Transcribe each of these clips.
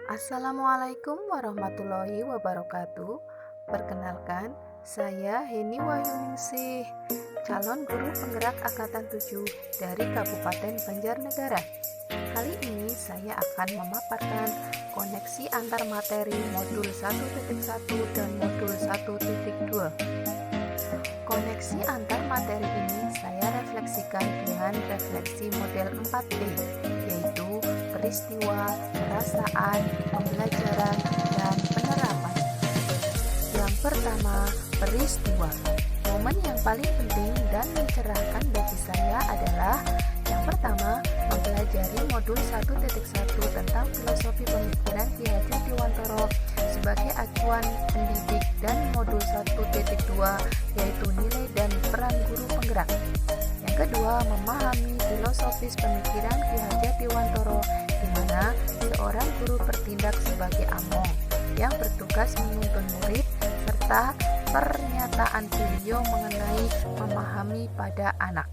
Assalamualaikum warahmatullahi wabarakatuh. Perkenalkan, saya Heni Wayuningsih, calon guru penggerak Angkatan 7 dari Kabupaten Banjarnegara. Kali ini saya akan memaparkan koneksi antar materi modul 1.1 dan modul 1.2. Koneksi antar materi ini saya refleksikan dengan refleksi model 4D, yaitu peristiwa, perasaan, pembelajaran, dan penerapan. Yang pertama, peristiwa. Momen yang paling penting dan mencerahkan bagi saya adalah yang pertama, mempelajari modul 1.1 tentang filosofi pemikiran Ki Hajar Dewantoro sebagai acuan pendidik dan modul 1.2 yaitu nilai dan peran guru penggerak. Yang kedua, memahami filosofis pemikiran Ki Hajar Dewantoro di mana seorang guru bertindak sebagai among yang bertugas menuntun murid serta pernyataan beliau mengenai memahami pada anak.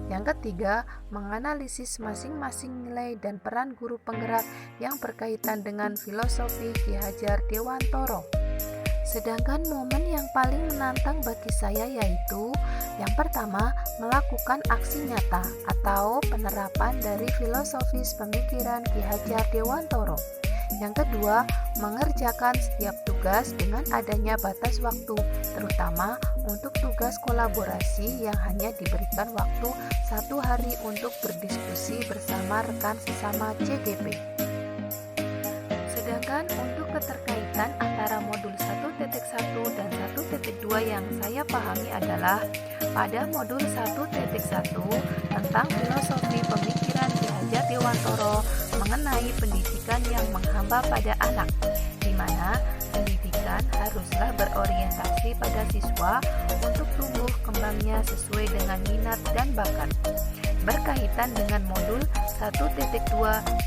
Yang ketiga, menganalisis masing-masing nilai dan peran guru penggerak yang berkaitan dengan filosofi Ki Hajar Dewantoro. Sedangkan momen yang paling menantang bagi saya yaitu yang pertama, melakukan aksi nyata atau penerapan dari filosofis pemikiran Ki Hajar Dewantoro. Yang kedua, mengerjakan setiap tugas dengan adanya batas waktu, terutama untuk tugas kolaborasi yang hanya diberikan waktu 1 hari untuk berdiskusi bersama rekan sesama CGP. Sedangkan untuk keterkaitan antara modul 1.1 dan 1.2 yang saya pahami adalah pada modul 1.1 tentang filosofi pemikiran Ki Hajar Dewantoro mengenai pendidikan yang menghamba pada anak, di mana pendidikan haruslah berorientasi pada siswa untuk tumbuh kembangnya sesuai dengan minat dan bakat. Berkaitan dengan modul 1.2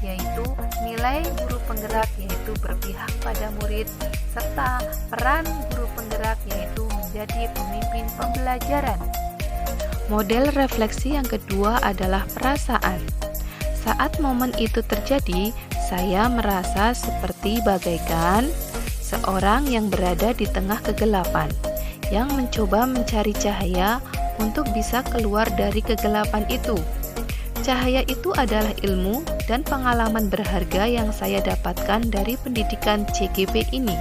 yaitu nilai guru penggerak yaitu berpihak pada murid serta peran guru penggerak yaitu menjadi pemimpin pembelajaran. Model refleksi yang kedua adalah perasaan. Saat momen itu terjadi, saya merasa seperti bagaikan seorang yang berada di tengah kegelapan, yang mencoba mencari cahaya untuk bisa keluar dari kegelapan itu. Cahaya itu adalah ilmu dan pengalaman berharga yang saya dapatkan dari pendidikan CGP ini.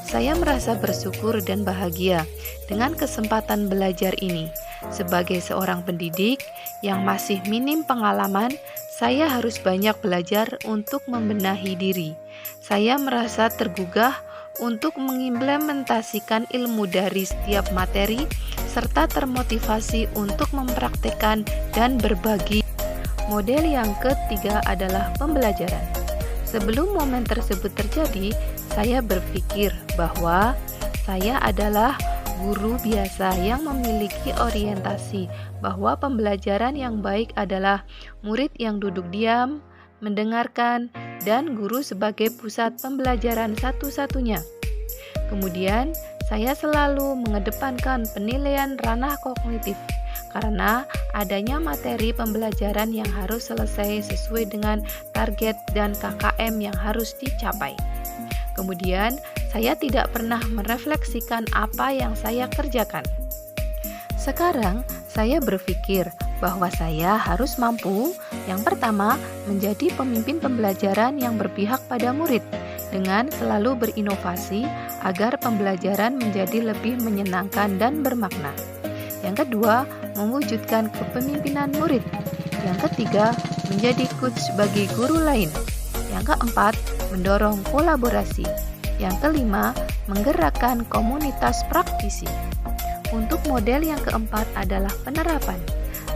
Saya merasa bersyukur dan bahagia dengan kesempatan belajar ini. Sebagai seorang pendidik yang masih minim pengalaman, saya harus banyak belajar untuk membenahi diri. Saya merasa tergugah untuk mengimplementasikan ilmu dari setiap materi, serta termotivasi untuk mempraktekkan dan berbagi. Model yang ketiga adalah pembelajaran. Sebelum momen tersebut terjadi, saya berpikir bahwa saya adalah guru biasa yang memiliki orientasi bahwa pembelajaran yang baik adalah murid yang duduk diam, mendengarkan, dan guru sebagai pusat pembelajaran satu-satunya. Kemudian, saya selalu mengedepankan penilaian ranah kognitif karena adanya materi pembelajaran yang harus selesai sesuai dengan target dan KKM yang harus dicapai. Kemudian, saya tidak pernah merefleksikan apa yang saya kerjakan. Sekarang, saya berpikir bahwa saya harus mampu, yang pertama, menjadi pemimpin pembelajaran yang berpihak pada murid, dengan selalu berinovasi agar pembelajaran menjadi lebih menyenangkan dan bermakna. Yang kedua, mewujudkan kepemimpinan murid. Yang ketiga, menjadi coach bagi guru lain. Yang keempat, mendorong kolaborasi. Yang kelima, menggerakkan komunitas praktisi. Untuk model yang keempat adalah penerapan.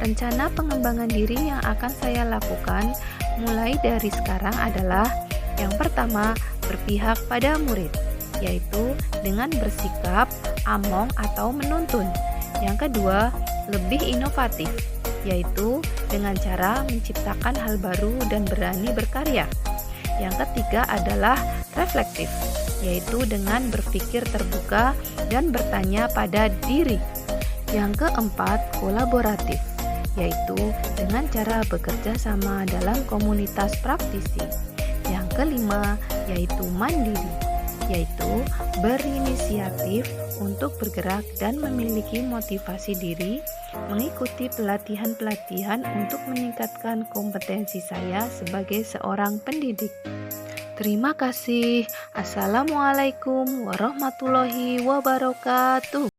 Rencana pengembangan diri yang akan saya lakukan mulai dari sekarang adalah yang pertama, berpihak pada murid, yaitu dengan bersikap among atau menuntun. Yang kedua, lebih inovatif, yaitu dengan cara menciptakan hal baru dan berani berkarya. Yang ketiga adalah reflektif, yaitu dengan berpikir terbuka dan bertanya pada diri. Yang keempat, kolaboratif, yaitu dengan cara bekerja sama dalam komunitas praktisi. Yang kelima, yaitu mandiri, yaitu berinisiatif untuk bergerak dan memiliki motivasi diri, mengikuti pelatihan-pelatihan untuk meningkatkan kompetensi saya sebagai seorang pendidik. Terima kasih. Assalamualaikum warahmatullahi wabarakatuh.